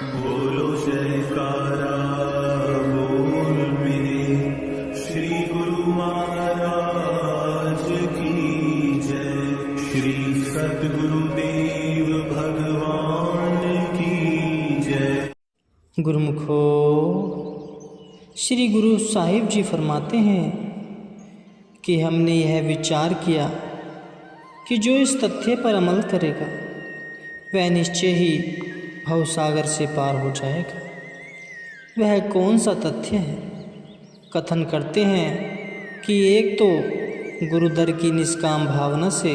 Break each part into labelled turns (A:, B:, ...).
A: बोलो जयकारा बोल मेरे श्री गुरु महाराज की जय। श्री सतगुरुदेव भगवान की जय।
B: गुरुमुखो, श्री गुरु साहिब जी फरमाते हैं कि हमने यह विचार किया कि जो इस तथ्य पर अमल करेगा वह निश्चय ही भवसागर से पार हो जाएगा। वह कौन सा तथ्य है? कथन करते हैं कि एक तो गुरुदर की निष्काम भावना से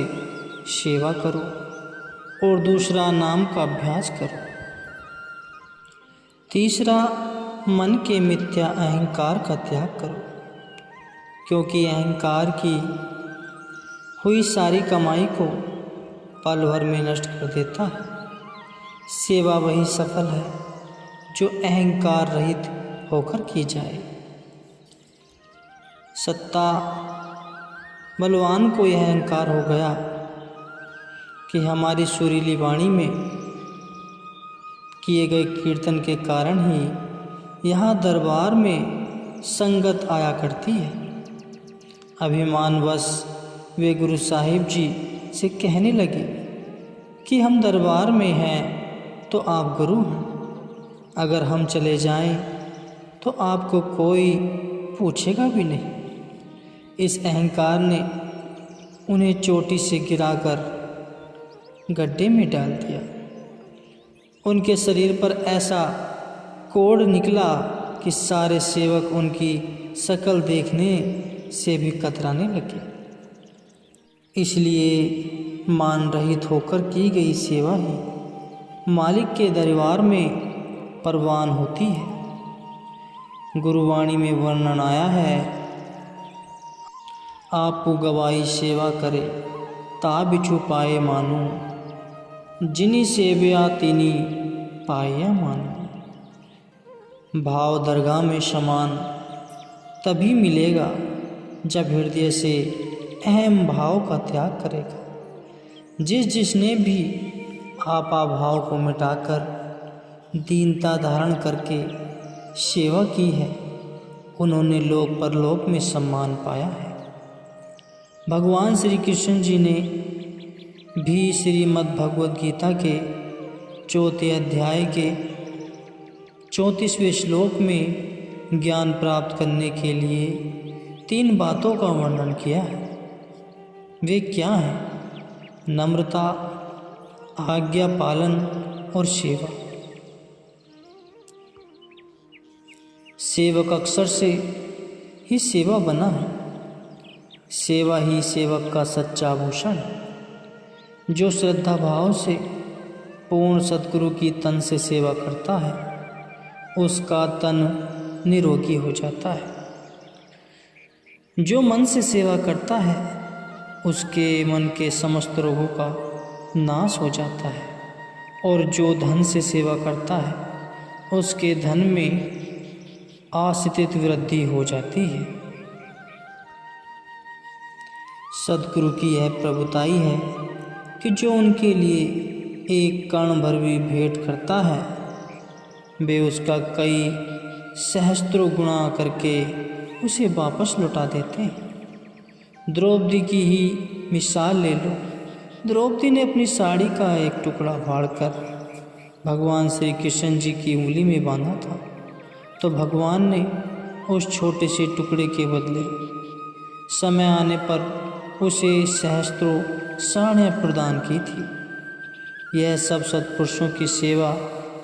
B: सेवा करो और दूसरा नाम का अभ्यास करो। तीसरा, मन के मिथ्या अहंकार का त्याग करो, क्योंकि अहंकार की हुई सारी कमाई को पल भर में नष्ट कर देता है। सेवा वही सफल है जो अहंकार रहित होकर की जाए। सत्ता बलवान को यह अहंकार हो गया कि हमारी सुरीली वाणी में किए गए कीर्तन के कारण ही यहाँ दरबार में संगत आया करती है। अभिमानवश वे गुरु साहिब जी से कहने लगे कि हम दरबार में हैं तो आप गुरु हैं, अगर हम चले जाएं तो आपको कोई पूछेगा भी नहीं। इस अहंकार ने उन्हें चोटी से गिराकर गड्ढे में डाल दिया। उनके शरीर पर ऐसा कोढ़ निकला कि सारे सेवक उनकी शक्ल देखने से भी कतराने लगे। इसलिए मान रहित होकर की गई सेवा ही मालिक के दरबार में परवान होती है। गुरुवाणी में वर्णन आया है, आपू गवाई सेवा करे ता बिछु पाए मानू, जिनी सेव्या तिनी पाया मानू। भाव दरगाह में समान तभी मिलेगा जब हृदय से अहम भाव का त्याग करेगा। जिसने भी आपा भाव को मिटाकर दीनता धारण करके सेवा की है, उन्होंने लोक परलोक में सम्मान पाया है। भगवान श्री कृष्ण जी ने भी श्रीमद् भगवद गीता के 4 अध्याय के 34वें श्लोक में ज्ञान प्राप्त करने के लिए 3 बातों का वर्णन किया है। वे क्या हैं? नम्रता, आज्ञा पालन और सेवा। सेवक अक्षर से ही सेवा बना है। सेवा ही सेवक का सच्चा भूषण है। जो श्रद्धा भाव से पूर्ण सद्गुरु की तन से सेवा करता है, उसका तन निरोगी हो जाता है। जो मन से सेवा करता है, उसके मन के समस्त रोगों का नाश हो जाता है। और जो धन से सेवा करता है, उसके धन में आश्रित वृद्धि हो जाती है। सद्गुरु की यह प्रभुताई है कि जो उनके लिए एक कण भर भी भेंट करता है, वे उसका कई सहस्त्रों गुणा करके उसे वापस लौटा देते हैं। द्रौपदी की ही मिसाल ले लो। द्रौपदी ने अपनी साड़ी का एक टुकड़ा फाड़कर भगवान श्री कृष्ण जी की उंगली में बांधा था, तो भगवान ने उस छोटे से टुकड़े के बदले समय आने पर उसे सहस्त्रों साड़ियाँ प्रदान की थी। यह सब सत्पुरुषों की सेवा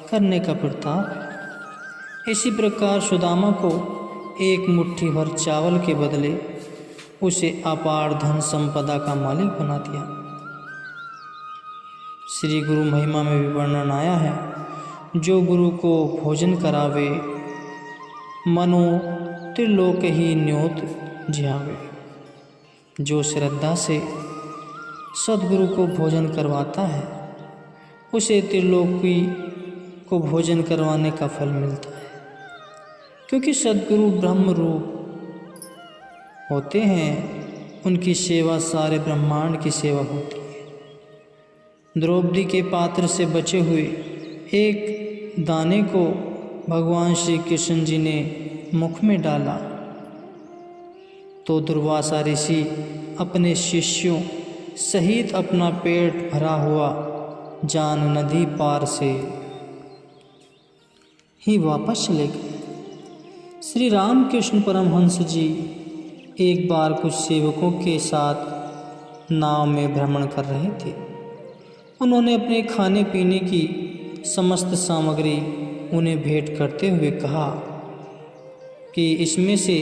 B: करने का प्रताप है। इसी प्रकार सुदामा को एक मुट्ठी भर चावल के बदले उसे अपार धन संपदा का मालिक बना दिया। श्री गुरु महिमा में भी वर्णन आया है, जो गुरु को भोजन करावे मनो त्रिलोक ही न्योत जिहावे। जो श्रद्धा से सद्गुरु को भोजन करवाता है, उसे त्रिलोकी को भोजन करवाने का फल मिलता है। क्योंकि सद्गुरु ब्रह्म रूप होते हैं, उनकी सेवा सारे ब्रह्मांड की सेवा होती है। द्रौपदी के पात्र से बचे हुए एक दाने को भगवान श्री कृष्ण जी ने मुख में डाला तो दुर्वासा ऋषि अपने शिष्यों सहित अपना पेट भरा हुआ जान नदी पार से ही वापस चले गए। श्री रामकृष्ण परमहंस जी एक बार कुछ सेवकों के साथ नाव में भ्रमण कर रहे थे। उन्होंने अपने खाने पीने की समस्त सामग्री उन्हें भेंट करते हुए कहा कि इसमें से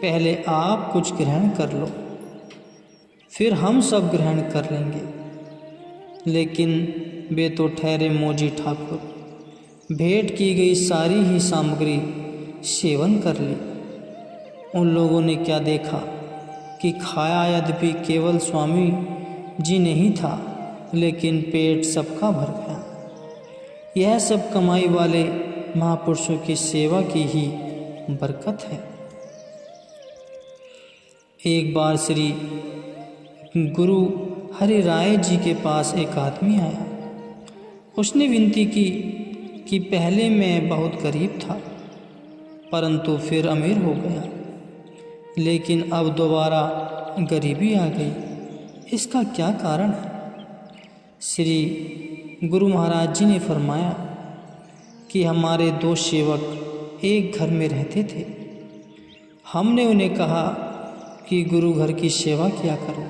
B: पहले आप कुछ ग्रहण कर लो, फिर हम सब ग्रहण कर लेंगे। लेकिन वे तो ठहरे मोजी ठाकुर, भेंट की गई सारी ही सामग्री सेवन कर ली। उन लोगों ने क्या देखा कि खाया यद्यपि केवल स्वामी जी नहीं था, लेकिन पेट सबका भर गया। यह सब कमाई वाले महापुरुषों की सेवा की ही बरकत है। एक बार श्री गुरु हरि राय जी के पास एक आदमी आया। उसने विनती की कि पहले मैं बहुत गरीब था, परंतु फिर अमीर हो गया, लेकिन अब दोबारा गरीबी आ गई। इसका क्या कारण है? श्री गुरु महाराज जी ने फरमाया कि हमारे 2 सेवक एक घर में रहते थे। हमने उन्हें कहा कि गुरु घर की सेवा किया करो,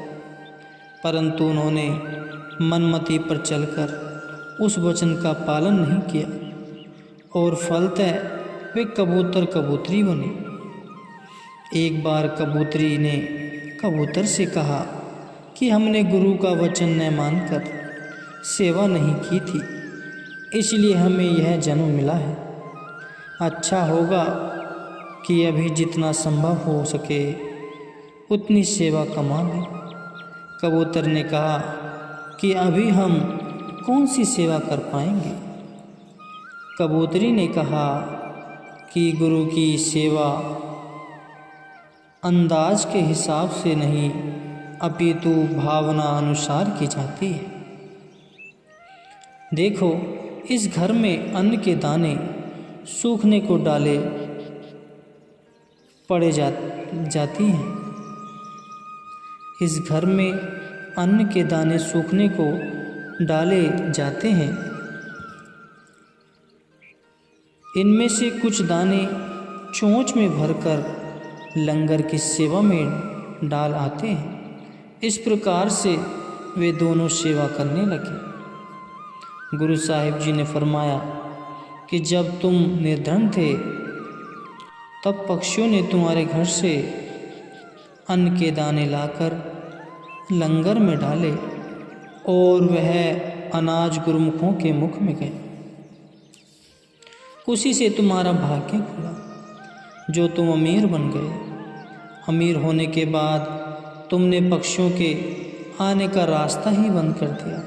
B: परंतु उन्होंने मनमति पर चलकर उस वचन का पालन नहीं किया और फलतः वे कबूतर कबूतरी बने। एक बार कबूतरी ने कबूतर से कहा कि हमने गुरु का वचन न मानकर सेवा नहीं की थी, इसलिए हमें यह जन्म मिला है। अच्छा होगा कि अभी जितना संभव हो सके उतनी सेवा कमा लें। कबूतर ने कहा कि अभी हम कौन सी सेवा कर पाएंगे। कबूतरी ने कहा कि गुरु की सेवा अंदाज के हिसाब से नहीं, अपितु भावना अनुसार की जाती है। देखो, इस घर में अन्न के दाने सूखने को डाले पड़े जाती हैं। इस घर में अन्न के दाने सूखने को डाले जाते हैं। इनमें से कुछ दाने चोंच में भरकर लंगर की सेवा में डाल आते हैं। इस प्रकार से वे दोनों सेवा करने लगे। गुरु साहिब जी ने फरमाया कि जब तुम निर्धन थे तब पक्षियों ने तुम्हारे घर से अन्न के दाने लाकर लंगर में डाले और वह अनाज गुरुमुखों के मुख में गए। उसी से तुम्हारा भाग्य खुला, जो तुम अमीर बन गए। अमीर होने के बाद तुमने पक्षियों के आने का रास्ता ही बंद कर दिया,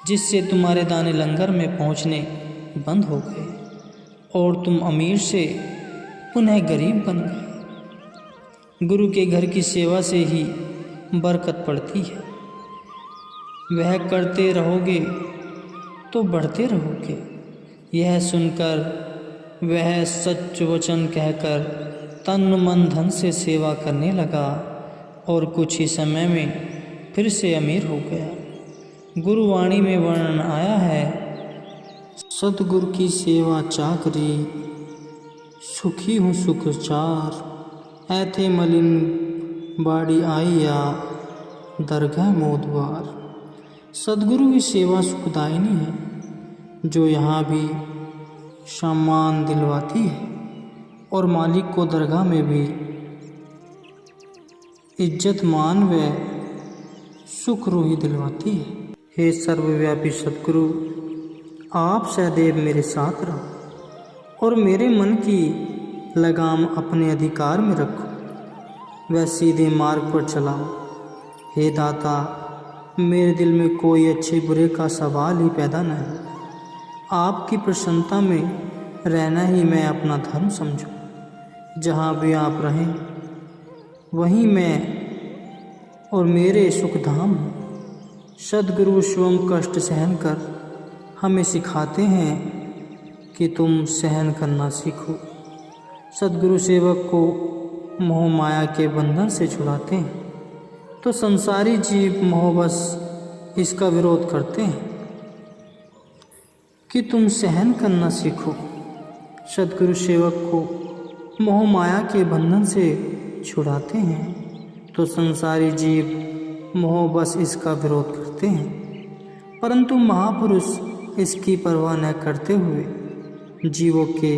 B: जिससे तुम्हारे दाने लंगर में पहुंचने बंद हो गए और तुम अमीर से पुनः गरीब बन गए। गुरु के घर की सेवा से ही बरकत पड़ती है। वह करते रहोगे तो बढ़ते रहोगे। यह सुनकर वह सच वचन कहकर तन मन धन से सेवा करने लगा और कुछ ही समय में फिर से अमीर हो गया। गुरुवाणी में वर्णन आया है, सतगुरु की सेवा चाकरी, सुखी हूँ सुख चार, ऐथे मलिन बाड़ी आइया दरगाह मोदवार। सदगुरु की सेवा सुखदायिनी है, जो यहाँ भी सम्मान दिलवाती है और मालिक को दरगाह में भी इज्जत मान व सुख रूही दिलवाती है। हे सर्वव्यापी सदगुरु, आप सदैव मेरे साथ रहो और मेरे मन की लगाम अपने अधिकार में रखो, वह सीधे मार्ग पर चलाओ। हे दाता, मेरे दिल में कोई अच्छे बुरे का सवाल ही पैदा न हो। आपकी प्रसन्नता में रहना ही मैं अपना धर्म समझूं। जहाँ भी आप रहें वहीं मैं और मेरे सुखधाम हूँ। सद्गुरु स्वयं कष्ट सहन कर हमें सिखाते हैं कि तुम सहन करना सीखो। सद्गुरु सेवक को मोह माया के बंधन से छुड़ाते हैं तो संसारी जीव मोहवश इसका विरोध करते हैं कि तुम सहन करना सीखो। सद्गुरु सेवक को मोह माया के बंधन से छुड़ाते हैं तो संसारी जीव मोहवश इसका विरोध करते हैं, परंतु महापुरुष इसकी परवाह न करते हुए जीवों के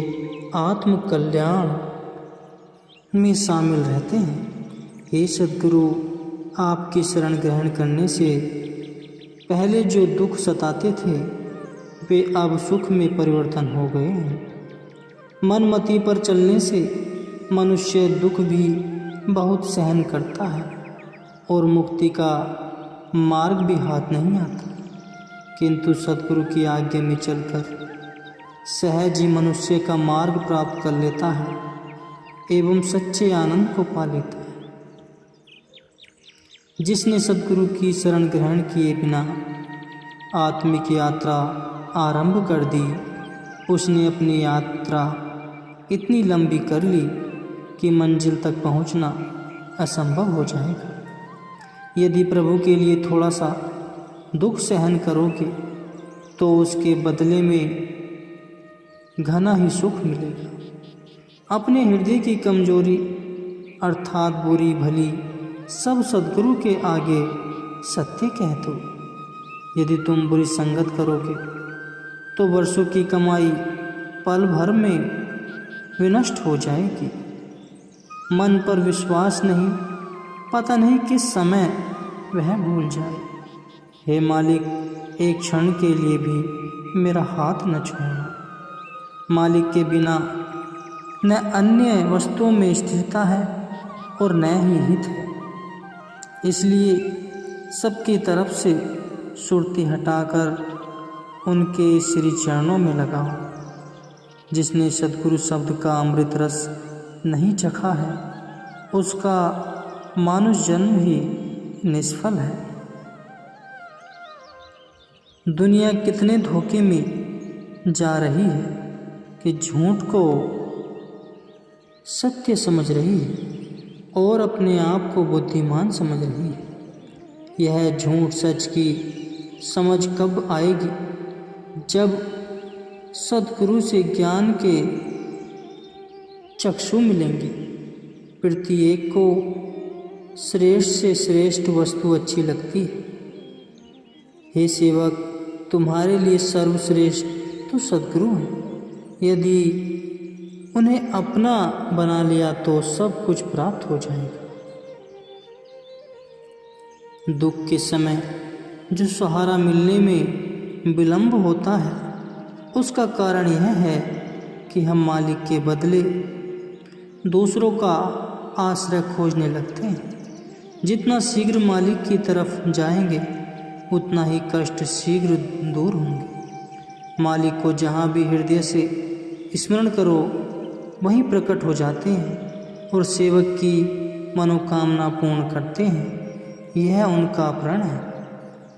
B: आत्म कल्याण में शामिल रहते हैं। हे सद्गुरु, आपकी शरण ग्रहण करने से पहले जो दुख सताते थे वे अब सुख में परिवर्तन हो गए हैं। मनमति पर चलने से मनुष्य दुख भी बहुत सहन करता है और मुक्ति का मार्ग भी हाथ नहीं आता, किंतु सद्गुरु की आज्ञा में चलकर सहज ही मनुष्य का मार्ग प्राप्त कर लेता है एवं सच्चे आनंद को पा लेता है। जिसने सद्गुरु की शरण ग्रहण किए बिना आत्मिक यात्रा आरंभ कर दी, उसने अपनी यात्रा इतनी लंबी कर ली कि मंजिल तक पहुंचना असंभव हो जाएगा। यदि प्रभु के लिए थोड़ा सा दुख सहन करोगे तो उसके बदले में घना ही सुख मिलेगा। अपने हृदय की कमजोरी अर्थात बुरी भली सब सद्गुरु के आगे सत्य कह दो। यदि तुम बुरी संगत करोगे तो वर्षों की कमाई पल भर में विनष्ट हो जाएगी। मन पर विश्वास नहीं, पता नहीं किस समय वह भूल जाए। हे मालिक, एक क्षण के लिए भी मेरा हाथ न छोड़ना। मालिक के बिना न अन्य वस्तुओं में स्थिरता है और न ही हित है, इसलिए सबकी तरफ से सुरती हटाकर उनके श्री चरणों में लगाओ। जिसने सद्गुरु शब्द का अमृत रस नहीं चखा है उसका मानुष जन्म ही निष्फल है। दुनिया कितने धोखे में जा रही है कि झूठ को सत्य समझ रही है और अपने आप को बुद्धिमान समझ रही है। यह झूठ सच की समझ कब आएगी? जब सद्गुरु से ज्ञान के चक्षु मिलेंगे। प्रत्येक को श्रेष्ठ से श्रेष्ठ वस्तु अच्छी लगती है। हे सेवक, तुम्हारे लिए सर्वश्रेष्ठ तो सद्गुरु हैं। यदि उन्हें अपना बना लिया तो सब कुछ प्राप्त हो जाएगा। दुख के समय जो सहारा मिलने में विलंब होता है उसका कारण यह है कि हम मालिक के बदले दूसरों का आश्रय खोजने लगते हैं। जितना शीघ्र मालिक की तरफ जाएंगे उतना ही कष्ट शीघ्र दूर होंगे। मालिक को जहाँ भी हृदय से स्मरण करो वहीं प्रकट हो जाते हैं और सेवक की मनोकामना पूर्ण करते हैं। यह उनका प्रण है।